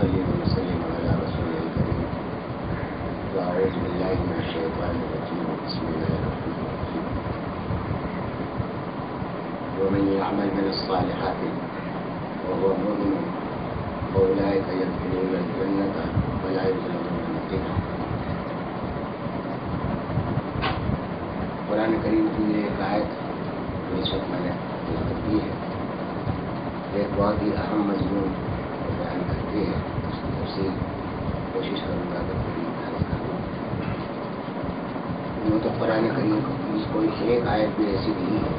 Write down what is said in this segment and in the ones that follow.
ونصلي ونسلم على رسول الكريم وأعوذ بالله من الشيطان الرجيم بسم الله الرحمن الرحيم ومن يعمل من الصالحات وهو مؤمن فأولئك يدخلون الجنة ولا يظلمون نقيرا. قرآن کریم کی یہ ایک آیت اس وقت میں نے تلاوت کی ہے، ایک بہت ہی اہم مضمون کو بیان کرتی ہے. اس کی تفصیل کوشش کروں گا کہ پوری عرض کروں. یوں تو قرآن کریم کی کوئی ایک آیت بھی ایسی نہیں ہے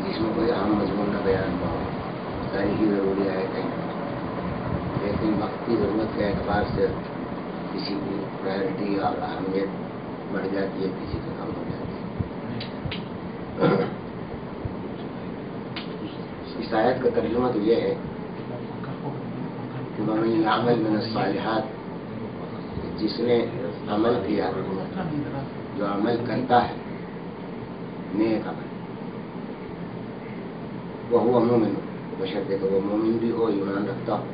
جس میں کوئی اہم مضمون کا بیان نہ ہو. ساری ہی ضروری آیتیں ہیں، لیکن وقت کی ضرورت کے اعتبار سے کسی کی پرائرٹی اور اہمیت بڑھ جاتی ہے، کسی کی کم ہو جاتی ہے. اس آیت کا ترجمہ تو یہ ہے کہ ومن یعمل من الصالحات، جس نے عمل کیا، جو عمل کرتا ہے نیک عمل، وہو مومن، بشرطے کہ وہ مومن بھی ہو، ایمان رکھتا ہو،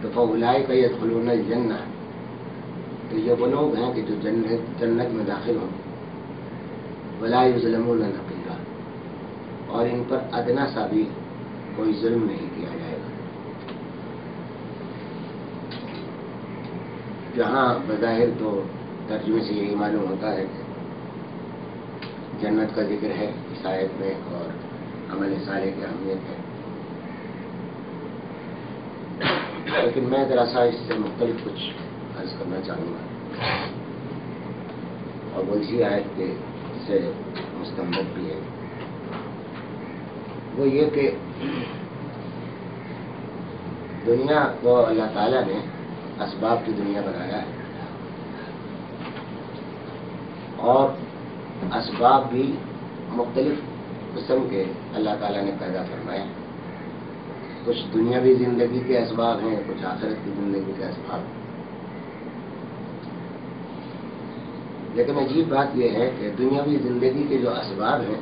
تو فاولئک یدخلون الجنہ، تو یہ وہ لوگ ہیں کہ جو جنت میں داخل ہوں. ولا یظلمون نقیرا، اور ان پر ادنا سا بھی کوئی ظلم نہیں کیا جائے گا. جہاں بظاہر تو ترجمے سے یہی معلوم ہوتا ہے کہ جنت کا ذکر ہے اس آیت میں اور عمل صالح کی اہمیت ہے، لیکن میں ذرا سا اس سے مختلف کچھ عرض کرنا چاہوں گا، اور وہ اسی آیت کے سے مستنبط بھی ہے. وہ یہ کہ دنیا کو اللہ تعالیٰ نے اسباب کی دنیا بنایا ہے، اور اسباب بھی مختلف قسم کے اللہ تعالیٰ نے پیدا فرمائے. کچھ دنیاوی زندگی کے اسباب ہیں، کچھ آخرت کی زندگی کے اسباب ہیں. لیکن عجیب بات یہ ہے کہ دنیاوی زندگی کے جو اسباب ہیں،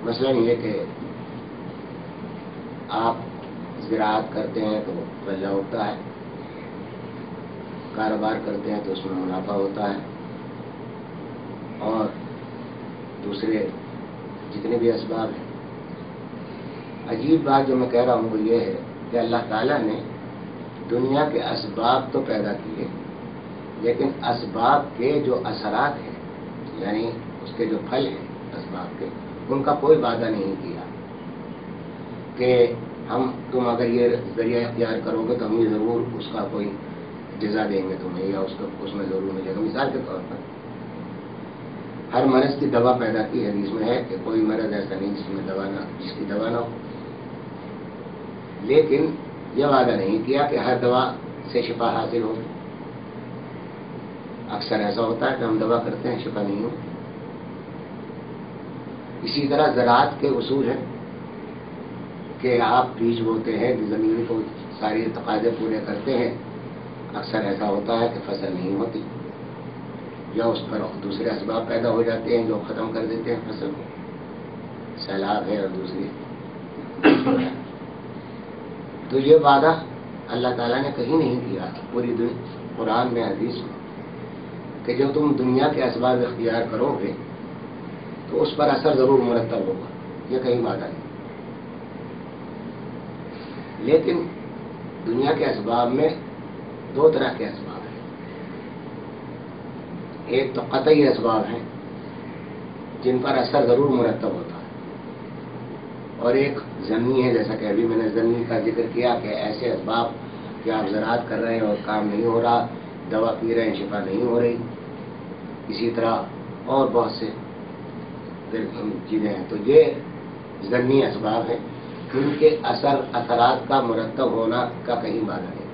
مثلا یہ کہ آپ زراعت کرتے ہیں تو غلہ ہوتا ہے، کاروبار کرتے ہیں تو اس میں منافع ہوتا ہے، اور دوسرے جتنے بھی اسباب ہیں. عجیب بات جو میں کہہ رہا ہوں وہ یہ ہے کہ اللہ تعالیٰ نے دنیا کے اسباب تو پیدا کیے، لیکن اسباب کے جو اثرات ہیں، یعنی اس کے جو پھل ہیں اسباب کے، ان کا کوئی وعدہ نہیں کیا کہ تم اگر یہ ذریعہ اختیار کرو گے تو ہم یہ ضرور اس کا کوئی جزا دیں گے تمہیں، یا اس میں ضرور ملے گا. مثال کے طور پر ہر مرض کی دوا پیدا کی حدیث میں ہے کہ کوئی مرض ایسا نہیں جس کی دوا نہ ہو، لیکن یہ وعدہ نہیں کیا کہ ہر دوا سے شفا حاصل ہوگی. اکثر ایسا ہوتا ہے کہ ہم دوا کرتے ہیں، شفا نہیں ہو. اسی طرح زراعت کے اصول ہیں کہ آپ بیج بوتے ہیں، زمین کو ساری تقاضے پورے کرتے ہیں، اکثر ایسا ہوتا ہے کہ فصل نہیں ہوتی، یا اس پر دوسرے اسباب پیدا ہو جاتے ہیں جو ختم کر دیتے ہیں فصل کو. سیلاب ہے اور دوسری. تو یہ وعدہ اللہ تعالیٰ نے کہیں نہیں کیا پوری قرآن میں، حدیث میں، کہ جو تم دنیا کے اسباب اختیار کرو گے تو اس پر اثر ضرور مرتب ہوگا. یہ کہیں وعدہ نہیں. لیکن دنیا کے اسباب میں دو طرح کے اسباب ہیں. ایک تو قطعی اسباب ہیں جن پر اثر ضرور مرتب ہوتا ہے، اور ایک ضمنی ہے، جیسا کہ ابھی میں نے ضمنی کا ذکر کیا کہ ایسے اسباب کہ آپ زراعت کر رہے ہیں اور کام نہیں ہو رہا، دوا پی رہے ہیں شفا نہیں ہو رہی. اسی طرح اور بہت سے چیزیں ہیں. تو یہ ضمنی اسباب ہیں، ان کے اثرات کا مرتب ہونا کا کہیں وعدہ نہیں.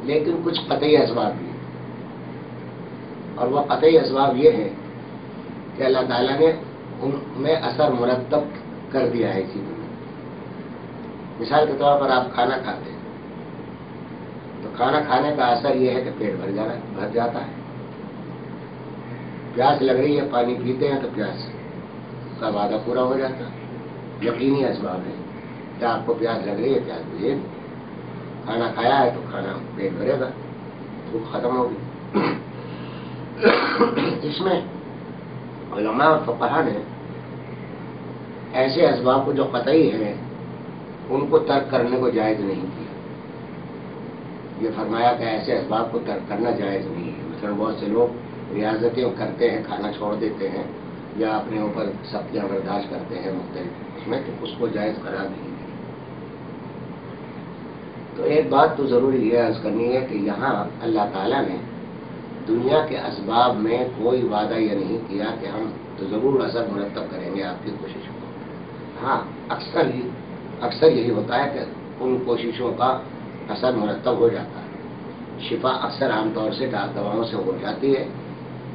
لیکن کچھ قطعی اسباب بھی ہیں، اور وہ قطعی اسباب یہ ہیں کہ اللہ تعالیٰ نے ان میں اثر مرتب کر دیا ہے اسی دنیا. مثال کے طور پر آپ کھانا کھاتے ہیں تو کھانا کھانے کا اثر یہ ہے کہ پیٹ بھر جاتا ہے. پیاس لگ رہی ہے، پانی پیتے ہیں تو پیاس کا وعدہ پورا ہو جاتا ہے. یقینی اسباب ہے. کیا آپ کو پیاس لگ رہی ہے؟ پیاس بجھے گی. کھانا کھایا ہے تو کھانا پیٹ بھرے گا، بھوک ختم ہوگی. اس میں علماء اور فقہا نے ایسے اسباب کو جو قطعی ہیں ان کو ترک کرنے کو جائز نہیں کیا. یہ فرمایا کہ ایسے اسباب کو ترک کرنا جائز نہیں ہے. مثلا بہت سے لوگ ریاضتیں کرتے ہیں، کھانا چھوڑ دیتے ہیں یا اپنے اوپر سختیاں برداشت کرتے ہیں مختلف اس میں، تو اس کو جائز قرار نہیں ہے. تو ایک بات تو ضروری یہ عرض کرنی ہے کہ یہاں اللہ تعالیٰ نے دنیا کے اسباب میں کوئی وعدہ یہ نہیں کیا کہ ہم تو ضرور اثر مرتب کریں گے آپ کی کوششوں کو. ہاں اکثر یہی ہوتا ہے کہ ان کوششوں کا اثر مرتب ہو جاتا ہے. شفا اکثر عام طور سے دواؤں سے ہو جاتی ہے،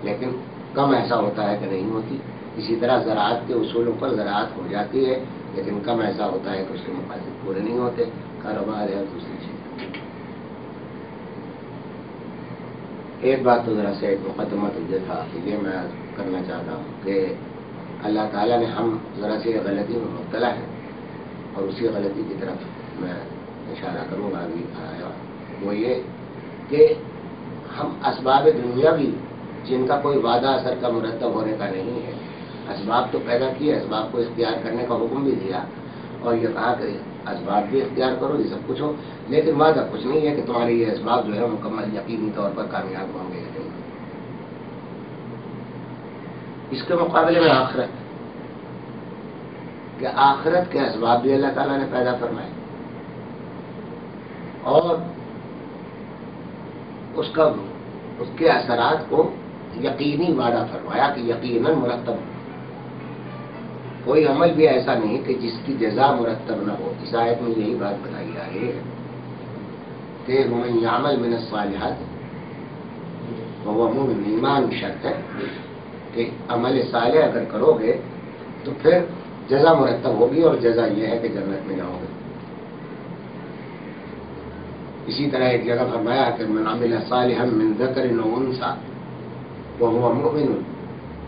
لیکن کم ایسا ہوتا ہے کہ نہیں ہوتی. اسی طرح زراعت کے اصولوں پر زراعت ہو جاتی ہے، لیکن کم ایسا ہوتا ہے کہ اس کے مقاصد پورے نہیں ہوتے. کاروبار ہے دوسری چیز. ایک بات تو ذرا سے ایک مقدمہ تو یہ تھا کہ یہ میں کرنا چاہتا ہوں کہ اللہ تعالیٰ نے ہم ذرا سے غلطی میں مبتلا ہے، اور اسی غلطی کی طرف میں اشارہ کروں گا ابھی آیا. وہ یہ کہ ہم اسباب دنیاوی جن کا کوئی وعدہ اثر کا مرتب ہونے کا نہیں ہے، اسباب تو پیدا کیے، اسباب کو اختیار کرنے کا حکم بھی دیا اور یہ کہا کہ اسباب بھی اختیار کرو، یہ سب کچھ ہو، لیکن وعدہ کچھ نہیں ہے کہ تمہارے یہ اسباب جو ہے مکمل یقینی طور پر کامیاب ہوں گے یا نہیں. اس کے مقابلے میں آخرت، کہ آخرت کے اسباب بھی اللہ تعالیٰ نے پیدا فرمائے اور اس کے اثرات کو یقینی وعدہ فرمایا کہ یقیناً مرتب ہو. کوئی عمل بھی ایسا نہیں کہ جس کی جزا مرتب نہ ہو. اس آیت میں یہی بات بتائی جا رہی ہے کہ وَمَن يَعْمَلْ مِنَ الصَّالِحَاتِ وَهُوَ مُؤْمِنٌ. ایمان شرط ہے کہ عمل صالح اگر کرو گے تو پھر جزا مرتب ہوگی، اور جزا یہ ہے کہ جنت میں جاؤ گے. اسی طرح ایک جگہ فرمایا کہ من عمل صالحا من ذکر او انثى وهو مؤمن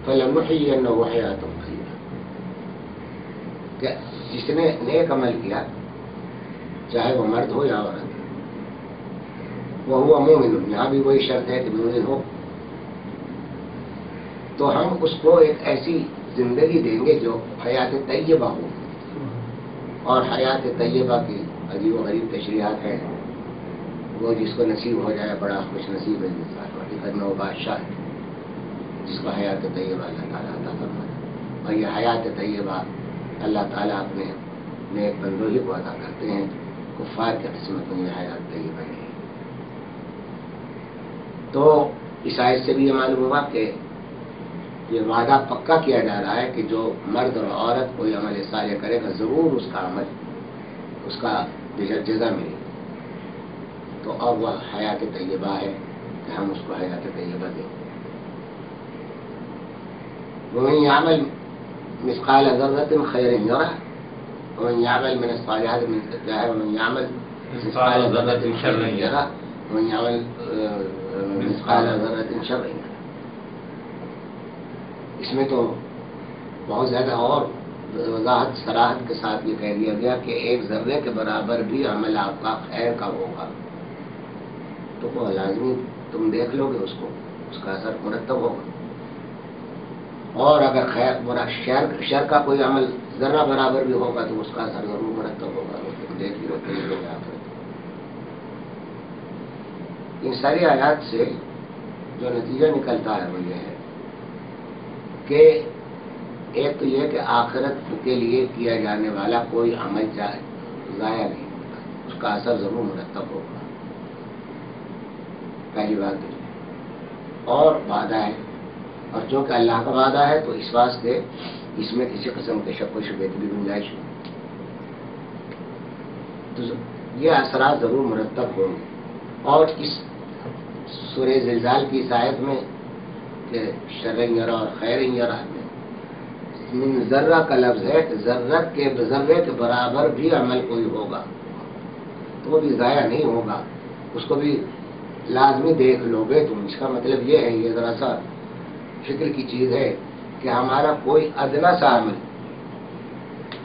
فلنحيينه حیاة طیبہ. کہ جس نے نیک عمل کیا چاہے وہ مرد ہو یا عورت، وهو مؤمن، یہاں بھی وہی شرط ہے کہ مومن ہو، تو ہم اس کو ایک ایسی زندگی دیں گے جو حیات طیبہ ہو. اور حیات طیبہ کی عجیب و غریب تشریحات ہیں. وہ جس کو نصیب ہو جائے بڑا خوش نصیب ہے انسان، حقیقت میں وہ بادشاہ ہے جس کو حیات طیبہ اللہ تعالیٰ عطا فرمائے. اور یہ حیات طیبہ اللہ تعالیٰ اپنے نیک بندوں ہی کو عطا کرتے ہیں. کفار کی قسمت میں یہ حیات طیبہ نہیں. تو اس آیت سے بھی یہ معلوم ہوا کہ یہ وعدہ پکا کیا جا رہا ہے کہ جو مرد اور عورت کوئی عمل صالح کرے گا ضرور اس کا عمل، اس کا جزا ملے. تو اب وہ حیات طیبہ ہے کہ ہم اس کو حیات طیبہ دیں. ومن يعمل مثقال ذرة خيرا يره ومن يعمل من الصالحات من ذكر ومن يعمل مثقال ذرة شرا يره ومن يعمل مثقال ذرة شرا يره. اس میں تو بہت زیادہ اور وضاحت صراحت کے ساتھ یہ کہہ دیا گیا کہ ایک ذرے کے برابر بھی عمل آپ کا خیر کا ہوگا تو وہ لازمی تم دیکھ لو گے اس کو، اس کا اثر مرتب ہوگا. اور اگر خیر شر کا کوئی عمل ذرہ برابر بھی ہوگا تو اس کا اثر ضرور مرتب ہوگا. تم دیکھ لو گے آپ. ان ساری آیات سے جو نتیجہ نکلتا ہے وہ یہ ہے کہ ایک تو یہ کہ آخرت کے لیے کیا جانے والا کوئی عمل ضائع نہیں ہوتا، اس کا اثر ضرور مرتب ہوگا. پہلی بات ہے. اور وعدہ ہے، اور چونکہ اللہ کا وعدہ ہے تو اس واسطے اس میں کسی قسم کے شک و شبے کی بھی گنجائش نہیں. تو یہ اثرات ضرور مرتب ہوں گے. اور اس سورہ زلزال کی اس آیت میں کہ شر یرا اور خیر یرا میں من ذرہ کا لفظ ہے کہ ذرے کے برابر بھی عمل کوئی ہوگا تو وہ بھی ضائع نہیں ہوگا، اس کو بھی لازمی دیکھ لو گے تم. اس کا مطلب یہ ہے، یہ ذرا سا فکر کی چیز ہے کہ ہمارا کوئی ادنا سا عمل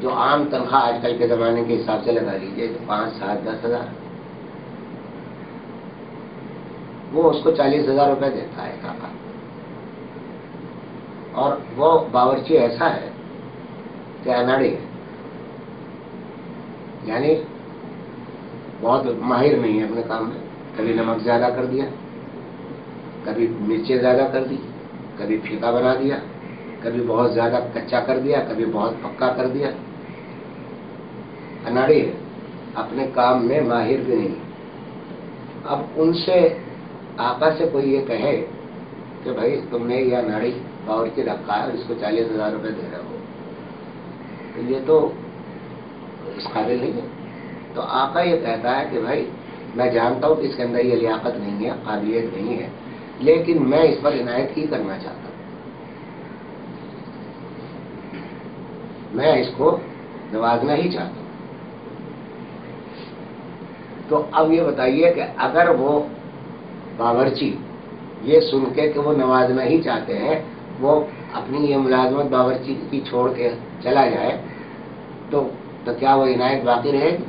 جو عام تنخواہ آج کل کے زمانے کے حساب سے لگا لیجیے کہ 5, 7, 10 ہزار، وہ اس کو 40,000 روپے دیتا ہے کاکا. اور وہ باورچی ایسا ہے کہ اناڑی ہے، یعنی بہت ماہر نہیں ہے اپنے کام میں. کبھی نمک زیادہ کر دیا، کبھی مرچیں زیادہ کر دی، کبھی پھیکا بنا دیا، کبھی بہت زیادہ کچا کر دیا، کبھی بہت پکا کر دیا. اناڑی ہے، اپنے کام میں ماہر بھی نہیں. اب ان سے آقا سے کوئی یہ کہے کہ بھائی تم نے یہ اناڑی باورچی رکھا ہے اور اس کو 40,000 روپے دے رہے ہو، تو یہ تو اس قابل نہیں ہے. تو آقا یہ کہتا ہے کہ بھائی میں جانتا ہوں کہ اس کے اندر یہ لیاقت نہیں ہے، قابلیت نہیں ہے، لیکن میں اس پر عنایت ہی کرنا چاہتا ہوں، میں اس کو نوازنا ہی چاہتا ہوں. تو اب یہ بتائیے کہ اگر وہ باورچی یہ سن کے کہ وہ نوازنا ہی چاہتے ہیں، وہ اپنی یہ ملازمت باورچی کی چھوڑ کے چلا جائے تو کیا وہ عنایت باقی رہے گی؟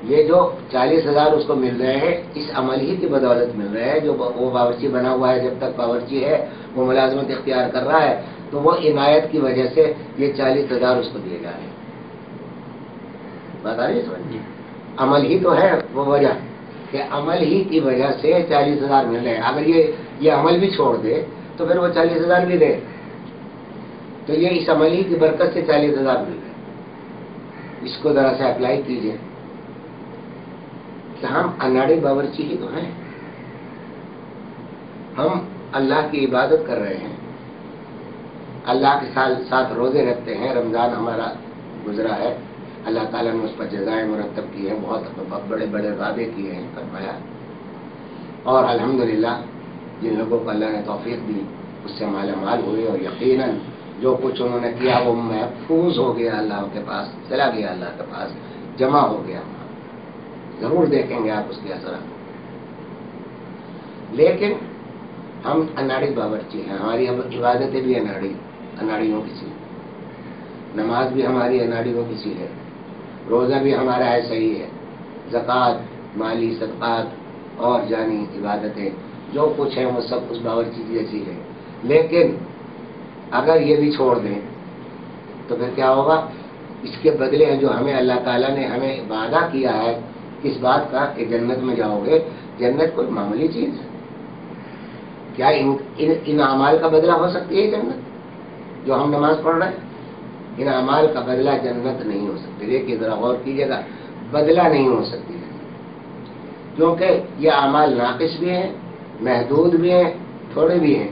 یہ جو 40,000 اس کو مل رہے ہیں اس عمل ہی کی بدولت مل رہے ہیں. جو وہ باورچی بنا ہوا ہے، جب تک باورچی ہے وہ ملازمت اختیار کر رہا ہے، تو وہ عنایت کی وجہ سے یہ 40,000 اس کو دیے جا رہے ہیں. بتا رہی سمجھ؟ عمل ہی تو ہے وہ وجہ، کہ عمل ہی کی وجہ سے 40,000 مل رہے ہیں. اگر یہ عمل بھی چھوڑ دے تو پھر وہ 40,000 بھی دے. تو یہ اس عمل ہی کی برکت سے 40,000 مل رہے ہیں. اس کو ذرا سے اپلائی کیجئے کہ ہم اناڑی باورچی ہی تو ہیں. ہم اللہ کی عبادت کر رہے ہیں، اللہ کے ساتھ روزے رکھتے ہیں. رمضان ہمارا گزرا ہے، اللہ تعالیٰ نے اس پر جزائیں مرتب کی ہیں، بہت بڑے بڑے وعدے کیے ہیں، فرمایا. اور الحمدللہ جن لوگوں کو اللہ نے توفیق دی اس سے مالا مال ہوئے، اور یقیناً جو کچھ انہوں نے کیا وہ محفوظ ہو گیا، اللہ کے پاس چلا گیا، اللہ کے پاس جمع ہو گیا. ضرور دیکھیں گے آپ اس کے اثرات. لیکن ہم اناڑی باورچی ہیں، ہماری عبادتیں بھی اناڑیوں کی سی، نماز بھی ہماری اناڑیوں کی سی ہے، روزہ بھی ہمارا ایسا ہی ہے، زکوٰۃ، مالی صدقات اور جانی عبادتیں جو کچھ ہیں وہ سب اس باورچی جیسی ہے. لیکن اگر یہ بھی چھوڑ دیں تو پھر کیا ہوگا؟ اس کے بدلے جو ہمیں اللہ تعالیٰ نے ہمیں وعدہ کیا ہے اس بات کا کہ جنت میں جاؤ گے. جنت کوئی معمولی چیز ہے کیا؟ ان اعمال کا بدلہ ہو سکتی ہے جنت؟ جو ہم نماز پڑھ رہے ہیں ان اعمال کا بدلہ جنت نہیں ہو سکتی. دیکھیے ذرا غور کیجیے گا، بدلہ نہیں ہو سکتی کیونکہ یہ اعمال ناقص بھی ہیں، محدود بھی ہیں، تھوڑے بھی ہیں.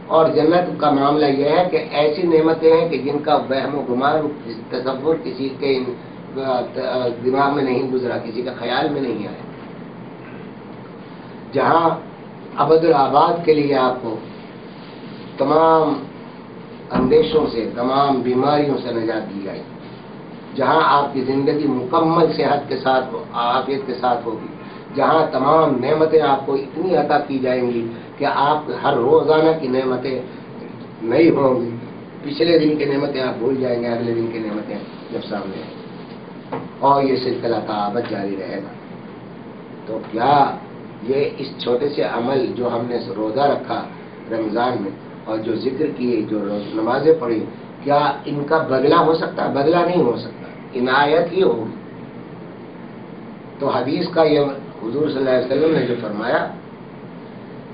اور جنت کا معاملہ یہ ہے کہ ایسی نعمتیں ہیں کہ جن کا وہم و گمان تصور کسی کے دماغ میں نہیں گزرا، کسی کے خیال میں نہیں آیا. جہاں ابد الآباد کے لیے آپ کو تمام اندیشوں سے، تمام بیماریوں سے نجات دی جائے، جہاں آپ کی زندگی مکمل صحت کے ساتھ، عافیت کے ساتھ ہوگی، جہاں تمام نعمتیں آپ کو اتنی عطا کی جائیں گی کہ آپ ہر روزانہ کی نعمتیں نہیں ہوں گی. پچھلے دن کی نعمتیں آپ بھول جائیں گے، اگلے دن کی نعمتیں جب سامنے آئیں، اور یہ سلسلہ قیامت جاری رہے گا. تو کیا یہ اس چھوٹے سے عمل جو ہم نے روزہ رکھا رمضان میں اور جو ذکر کیے، جو نمازیں پڑھی، کیا ان کا بدلہ ہو سکتا ہے؟ بدلہ نہیں ہو سکتا، عنایت ہی ہوگی. تو حدیث کا یہ حضور صلی اللہ علیہ وسلم نے جو فرمایا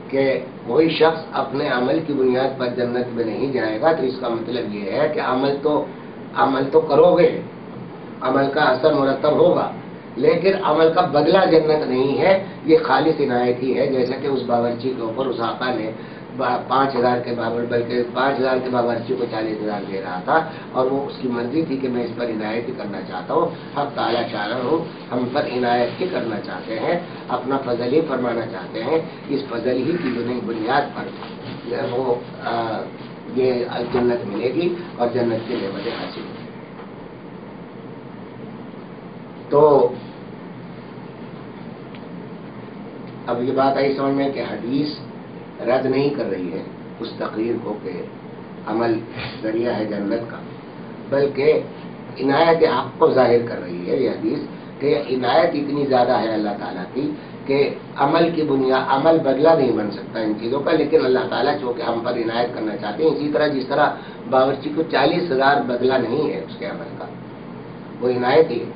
کہ کوئی شخص اپنے عمل کی بنیاد پر جنت میں نہیں جائے گا، تو اس کا مطلب یہ ہے کہ عمل تو کرو گے، عمل کا اثر مرتب ہوگا، لیکن عمل کا بدلہ جنت نہیں ہے. یہ خالص عنایت ہی ہے. جیسا کہ اس باورچی کے اوپر اس آقا نے 5,000 کے بلکہ 5,000 کے باورچی کو 40,000 دے رہا تھا، اور وہ اس کی مرضی تھی کہ میں اس پر عنایت ہی کرنا چاہتا ہوں. حق تعالیٰ چاہ رہا ہوں، ہم پر عنایت ہی کرنا چاہتے ہیں، اپنا فضل ہی فرمانا چاہتے ہیں. اس فضل ہی کی بنیاد پر وہ یہ جنت ملے گی اور جنت کی نعمتیں حاصل ہوں گی. تو اب یہ بات آئی سمجھ میں کہ حدیث رد نہیں کر رہی ہے اس تقریر کو کہ عمل ذریعہ ہے جنت کا، بلکہ عنایت حق کو ظاہر کر رہی ہے یہ حدیث کہ عنایت اتنی زیادہ ہے اللہ تعالیٰ کی کہ عمل کی بنیاد عمل بدلہ نہیں بن سکتا ان چیزوں کا، لیکن اللہ تعالیٰ چونکہ ہم پر عنایت کرنا چاہتے ہیں، اسی طرح جس طرح باورچی کو 40,000 بدلہ نہیں ہے اس کے عمل کا، وہ عنایت ہی ہے،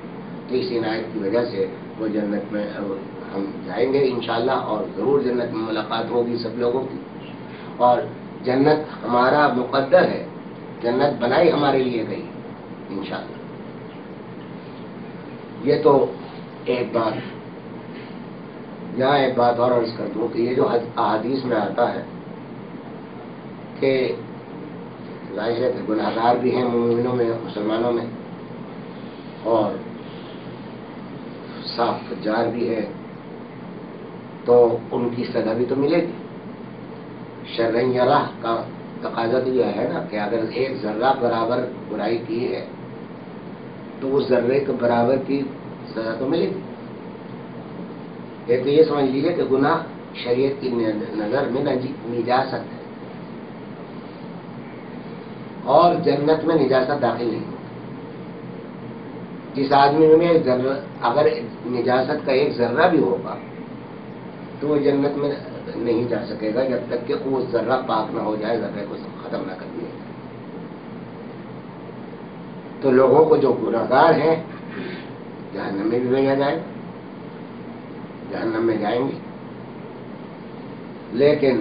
تو اس عنایت کی وجہ سے وہ جنت میں ہم جائیں گے انشاءاللہ، اور ضرور جنت میں ملاقات ہوگی سب لوگوں کی، اور جنت ہمارا مقدر ہے، جنت بنائی ہمارے لیے گئی انشاءاللہ۔ یہ تو ایک بات، یہاں ایک بات اور عرض کر دوں کہ یہ جو احادیث میں آتا ہے کہ ظاہر ہے کہ گناہ گار بھی ہیں مومنوں میں، مسلمانوں میں، اور صاف فجار بھی ہے، تو ان کی سزا بھی تو ملے گی۔ شرعن یراہ کا تقاضا تو یہ ہے نا کہ اگر ایک ذرہ برابر برائی کی ہے تو اس ذرے کے برابر کی سزا تو ملے گی۔ ایک تو یہ سمجھ لیجیے کہ گناہ شریعت کی نظر میں نجاست ہے، اور جنت میں نجاست داخل نہیں ہوتی۔ جس آدمی میں اگر نجاست کا ایک ذرہ بھی ہوگا تو وہ جنت میں نہیں جا سکے گا جب تک کہ وہ ذرہ پاک نہ ہو جائے، ذرے کو ختم نہ کر دیا جائے۔ تو لوگوں کو جو گناہگار ہیں جہنم میں بھی بھیجا جائے، جہنم میں جائیں گے، لیکن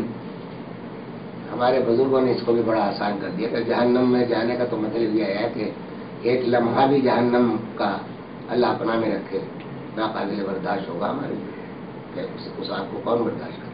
ہمارے بزرگوں نے اس کو بھی بڑا آسان کر دیا کہ جہنم میں جانے کا تو مطلب یہ ہے کہ ایک لمحہ بھی جہنم کا اللہ پناہ میں رکھے ناقابل برداشت ہوگا ہمارے لیے، کہ اس آگ کو کون برداشت کرے۔